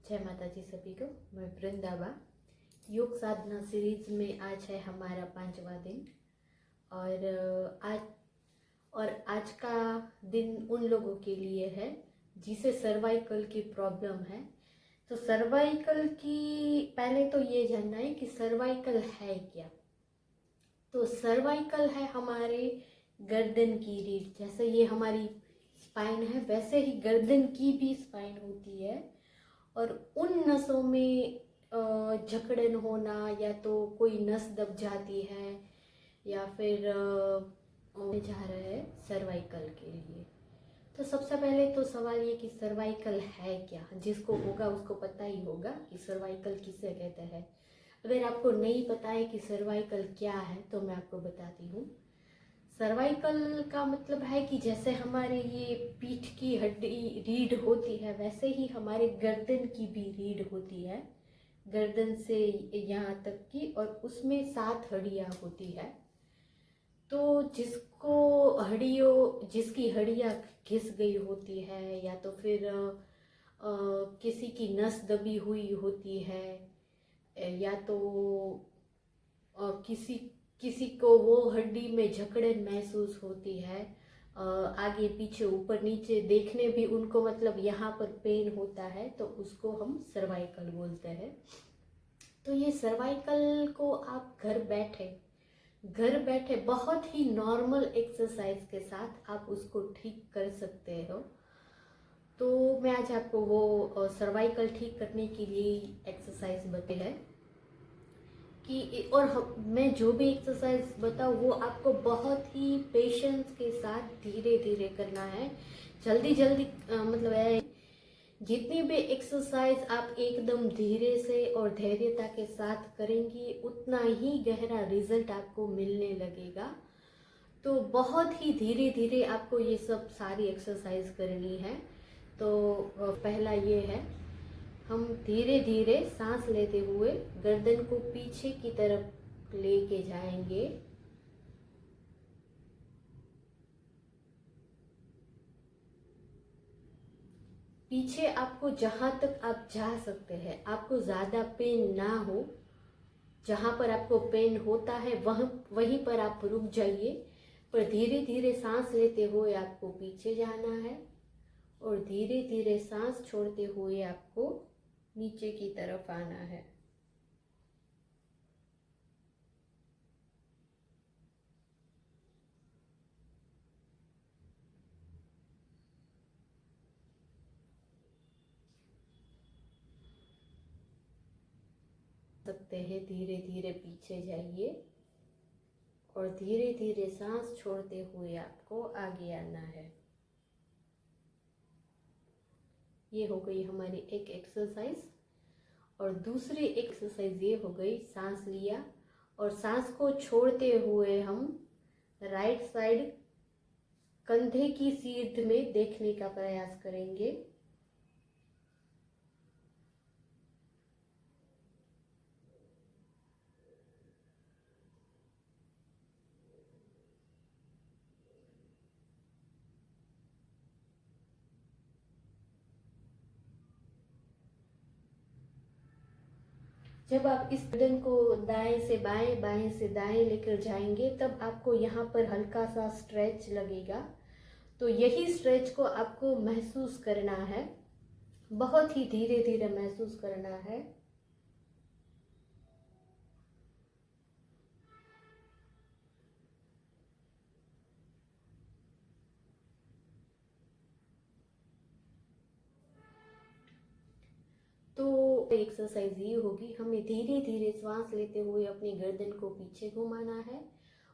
जय माता जी सभी को। मैं वृंदावा। योग साधना सीरीज में आज है हमारा 5वां दिन और आज का दिन उन लोगों के लिए है जिसे सर्वाइकल की प्रॉब्लम है। तो सर्वाइकल की पहले तो ये जानना है कि सर्वाइकल है क्या। तो सर्वाइकल है हमारे गर्दन की रीढ़। जैसे ये हमारी स्पाइन है वैसे ही गर्दन की भी स्पाइन होती है और उन नसों में जकड़न होना या तो कोई नस दब जाती है या फिर जा रहा है सर्वाइकल के लिए। तो सबसे पहले तो सवाल ये कि सर्वाइकल है क्या। जिसको होगा उसको पता ही होगा कि सर्वाइकल किसे कहते हैं। अगर आपको नहीं पता है कि सर्वाइकल क्या है तो मैं आपको बताती हूँ। सर्वाइकल का मतलब है कि जैसे हमारे ये पीठ की हड्डी रीढ़ होती है वैसे ही हमारे गर्दन की भी रीढ़ होती है, गर्दन से यहाँ तक की, और उसमें 7 हड्डियाँ होती है। तो जिसकी हड्डियाँ घिस गई होती है या तो फिर किसी की नस दबी हुई होती है या तो किसी को वो हड्डी में जकड़न महसूस होती है, आगे पीछे ऊपर नीचे देखने भी उनको मतलब यहाँ पर पेन होता है, तो उसको हम सर्वाइकल बोलते हैं। तो ये सर्वाइकल को आप घर बैठे बहुत ही नॉर्मल एक्सरसाइज के साथ आप उसको ठीक कर सकते हो। तो मैं आज आपको वो सर्वाइकल ठीक करने के लिए एक्सरसाइज बताई है कि मैं जो भी एक्सरसाइज बताऊँ वो आपको बहुत ही पेशेंस के साथ धीरे धीरे करना है। जल्दी मतलब है जितनी भी एक्सरसाइज आप एकदम धीरे से और धैर्यता के साथ करेंगी उतना ही गहरा रिजल्ट आपको मिलने लगेगा। तो बहुत ही धीरे धीरे आपको ये सब सारी एक्सरसाइज करनी है। तो पहला ये है, हम धीरे धीरे सांस लेते हुए गर्दन को पीछे की तरफ लेके जाएंगे। पीछे आपको जहां तक आप जा सकते हैं, आपको ज़्यादा पेन ना हो, जहां पर आपको पेन होता है वहीं पर आप रुक जाइए। पर धीरे धीरे सांस लेते हुए आपको पीछे जाना है और धीरे धीरे सांस छोड़ते हुए आपको नीचे की तरफ आना है। सकते हैं धीरे धीरे पीछे जाइए और धीरे धीरे सांस छोड़ते हुए आपको आगे आना है। ये हो गई हमारी एक एक्सरसाइज। और दूसरी एक्सरसाइज ये हो गई, सांस लिया और सांस को छोड़ते हुए हम राइट साइड कंधे की सीध में देखने का प्रयास करेंगे। जब आप इस गर्दन को दाएं से बाएं बाएं से दाएं लेकर जाएंगे तब आपको यहाँ पर हल्का सा स्ट्रेच लगेगा। तो यही स्ट्रेच को आपको महसूस करना है, बहुत ही धीरे धीरे महसूस करना है। तो एक्सरसाइज ये होगी, हमें धीरे धीरे सांस लेते हुए अपनी गर्दन को पीछे घुमाना है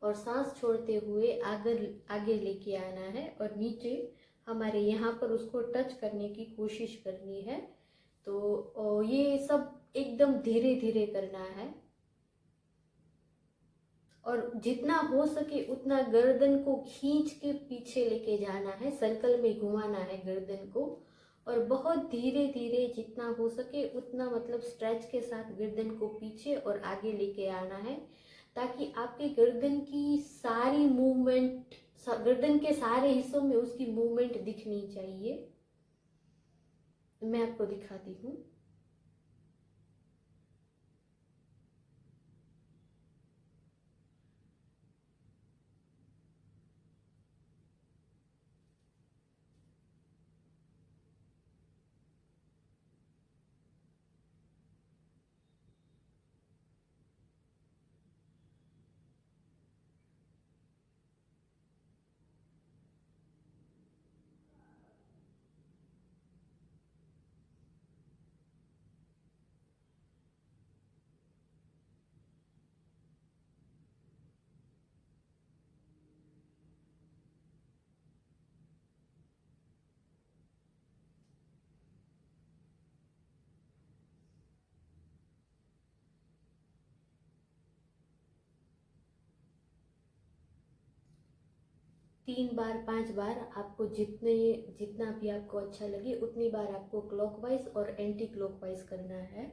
और सांस छोड़ते हुए आगे लेके आना है और नीचे हमारे यहाँ पर उसको टच करने की कोशिश करनी है। तो ये सब एकदम धीरे धीरे करना है और जितना हो सके उतना गर्दन को खींच के पीछे लेके जाना है, सर्कल में घुमाना है गर्दन को और बहुत धीरे धीरे जितना हो सके उतना मतलब स्ट्रेच के साथ गर्दन को पीछे और आगे लेके आना है, ताकि आपके गर्दन की सारी मूवमेंट, गर्दन के सारे हिस्सों में उसकी मूवमेंट दिखनी चाहिए। मैं आपको दिखाती हूँ। 3 बार 5 बार आपको जितना भी आपको अच्छा लगे उतनी बार आपको क्लॉकवाइज और एंटी क्लॉकवाइज करना है।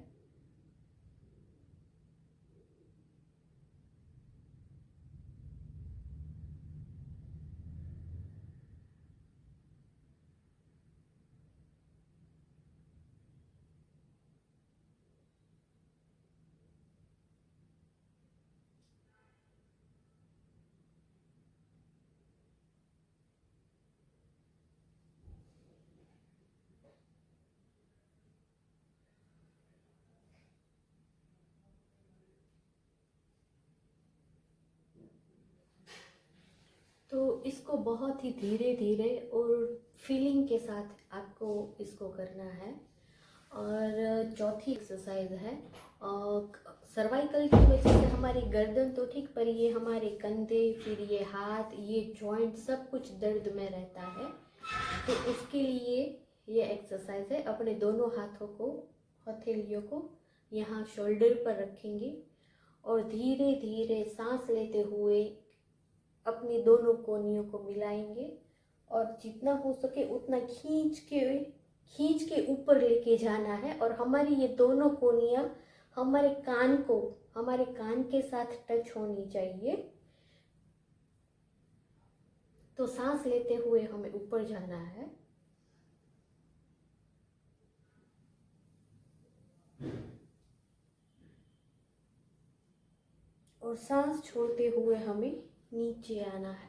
तो इसको बहुत ही धीरे धीरे और फीलिंग के साथ आपको इसको करना है। और चौथी एक्सरसाइज है सर्वाइकल की वजह से हमारी गर्दन तो ठीक, पर ये हमारे कंधे, फिर ये हाथ, ये जॉइंट सब कुछ दर्द में रहता है। तो उसके लिए ये एक्सरसाइज है। अपने दोनों हाथों को, हथेलियों को यहाँ शोल्डर पर रखेंगे और धीरे धीरे सांस लेते हुए अपनी दोनों कोहनियों को मिलाएंगे और जितना हो सके उतना खींच के ऊपर लेके जाना है। और हमारी ये दोनों कोहनियाँ हमारे कान के साथ टच होनी चाहिए। तो सांस लेते हुए हमें ऊपर जाना है और सांस छोड़ते हुए हमें नीचे आना है।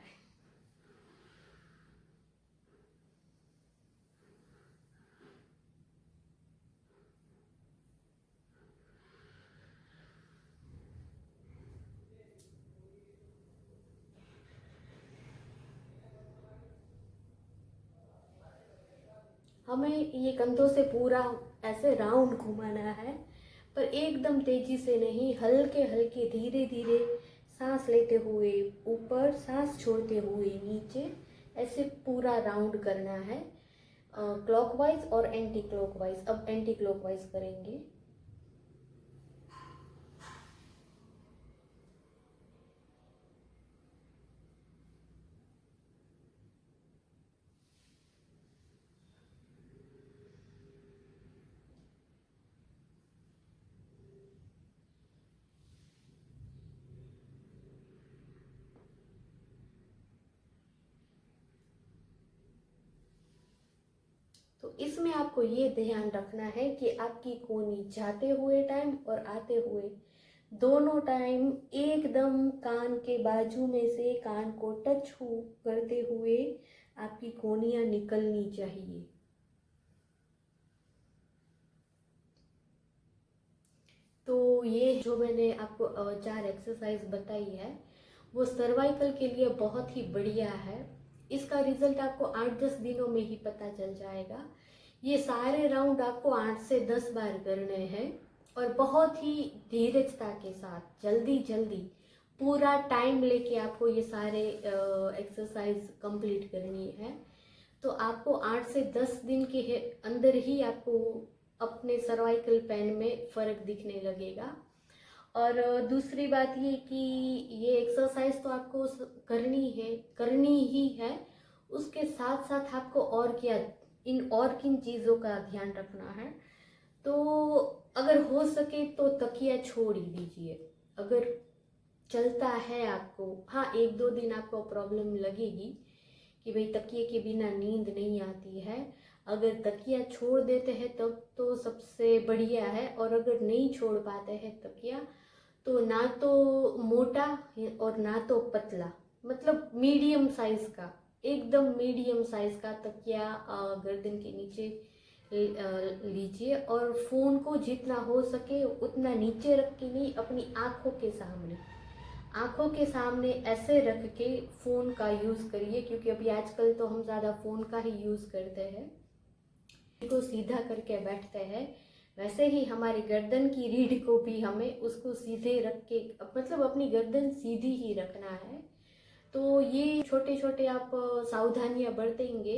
हमें ये कंधों से पूरा ऐसे राउंड घुमाना है, पर एकदम तेजी से नहीं, हल्के हल्के धीरे धीरे सांस लेते हुए ऊपर, सांस छोड़ते हुए नीचे, ऐसे पूरा राउंड करना है क्लॉकवाइज और एंटी क्लॉकवाइज। अब एंटी क्लॉकवाइज करेंगे। तो इसमें आपको ये ध्यान रखना है कि आपकी कोहनी जाते हुए टाइम और आते हुए दोनों टाइम एकदम कान के बाजू में से कान को टच करते हुए आपकी कोहनियाँ निकलनी चाहिए। तो ये जो मैंने आपको 4 एक्सरसाइज बताई है वो सर्वाइकल के लिए बहुत ही बढ़िया है। इसका रिजल्ट आपको 8-10 दिनों में ही पता चल जाएगा। ये सारे राउंड आपको 8 से 10 बार करने हैं और बहुत ही धीरजता के साथ जल्दी जल्दी पूरा टाइम लेके आपको ये सारे एक्सरसाइज कंप्लीट करनी है। तो आपको 8 से 10 दिन के अंदर ही आपको अपने सर्वाइकल पेन में फ़र्क दिखने लगेगा। और दूसरी बात ये कि ये एक्सरसाइज तो आपको करनी ही है। उसके साथ साथ आपको और किन चीज़ों का ध्यान रखना है। तो अगर हो सके तो तकिया छोड़ ही दीजिए। अगर चलता है आपको, हाँ 1-2 दिन आपको प्रॉब्लम लगेगी कि भाई तकिए के बिना नींद नहीं आती है। अगर तकिया छोड़ देते हैं तब तो सबसे बढ़िया है, और अगर नहीं छोड़ पाते हैं तकिया तो ना तो मोटा और ना तो पतला, मतलब मीडियम साइज का, एकदम मीडियम साइज का तकिया गर्दन के नीचे लीजिए। और फ़ोन को जितना हो सके उतना नीचे रख के नहीं, अपनी आँखों के सामने ऐसे रख के फ़ोन का यूज़ करिए, क्योंकि अभी आजकल तो हम ज़्यादा फ़ोन का ही यूज़ करते हैं। को सीधा करके बैठते हैं, वैसे ही हमारी गर्दन की रीढ़ को भी हमें उसको सीधे रख के, मतलब अपनी गर्दन सीधी ही रखना है। तो ये छोटे छोटे आप सावधानियां बरतेंगे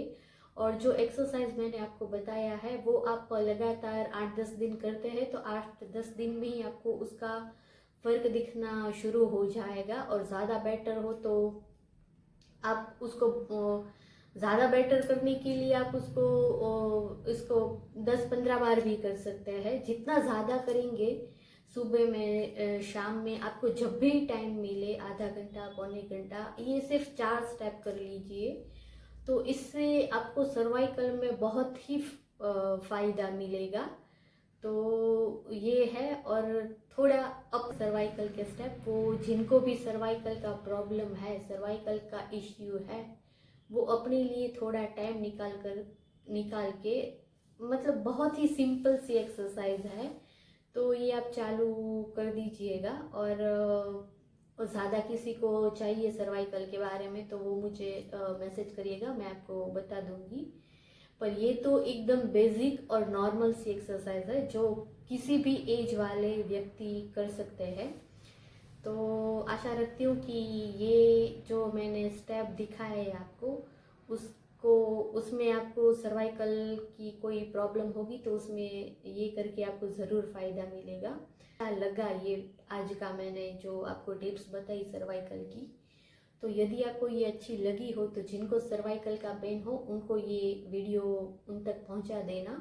और जो एक्सरसाइज मैंने आपको बताया है वो आप लगातार 8-10 दिन करते हैं तो 8-10 दिन में ही आपको उसका फ़र्क दिखना शुरू हो जाएगा। और ज़्यादा बेटर हो तो आप उसको ज़्यादा बेटर करने के लिए आप उसको इसको 10-15 बार भी कर सकते हैं। जितना ज़्यादा करेंगे सुबह में शाम में, आपको जब भी टाइम मिले, आधा घंटा पौने घंटा, ये सिर्फ 4 स्टेप कर लीजिए, तो इससे आपको सर्वाइकल में बहुत ही फ़ायदा मिलेगा। तो ये है। और थोड़ा अप सर्वाइकल के स्टेप, वो जिनको भी सर्वाइकल का प्रॉब्लम है, सर्वाइकल का इश्यू है, वो अपने लिए थोड़ा टाइम निकाल के, मतलब बहुत ही सिंपल सी एक्सरसाइज है, तो ये आप चालू कर दीजिएगा। और ज़्यादा किसी को चाहिए सर्वाइकल के बारे में तो वो मुझे मैसेज करिएगा, मैं आपको बता दूंगी। पर ये तो एकदम बेसिक और नॉर्मल सी एक्सरसाइज है जो किसी भी एज वाले व्यक्ति कर सकते हैं। तो आशा रखती हूँ कि ये जो मैंने स्टेप दिखाए आपको, उसमें आपको सर्वाइकल की कोई प्रॉब्लम होगी तो उसमें ये करके आपको ज़रूर फ़ायदा मिलेगा। अच्छा लगा ये आज का मैंने जो आपको टिप्स बताई सर्वाइकल की, तो यदि आपको ये अच्छी लगी हो तो जिनको सर्वाइकल का पेन हो उनको ये वीडियो उन तक पहुंचा देना,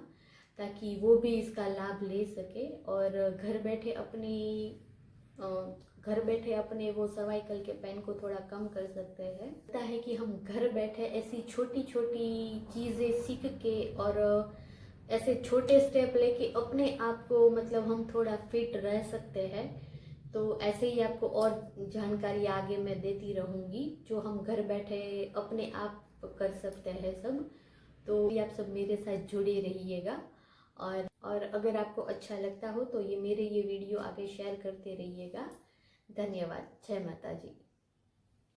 ताकि वो भी इसका लाभ ले सके और घर बैठे अपने वो सर्वाइकल के पेन को थोड़ा कम कर सकते हैं। लगता है कि हम घर बैठे ऐसी छोटी छोटी चीज़ें सीख के और ऐसे छोटे स्टेप लेके अपने आप को, मतलब हम थोड़ा फिट रह सकते हैं। तो ऐसे ही आपको और जानकारी आगे मैं देती रहूँगी जो हम घर बैठे अपने आप कर सकते हैं सब। तो ये आप सब मेरे साथ जुड़े रहिएगा। और अगर आपको अच्छा लगता हो तो ये वीडियो आगे शेयर करते रहिएगा। धन्यवाद। जय माता जी।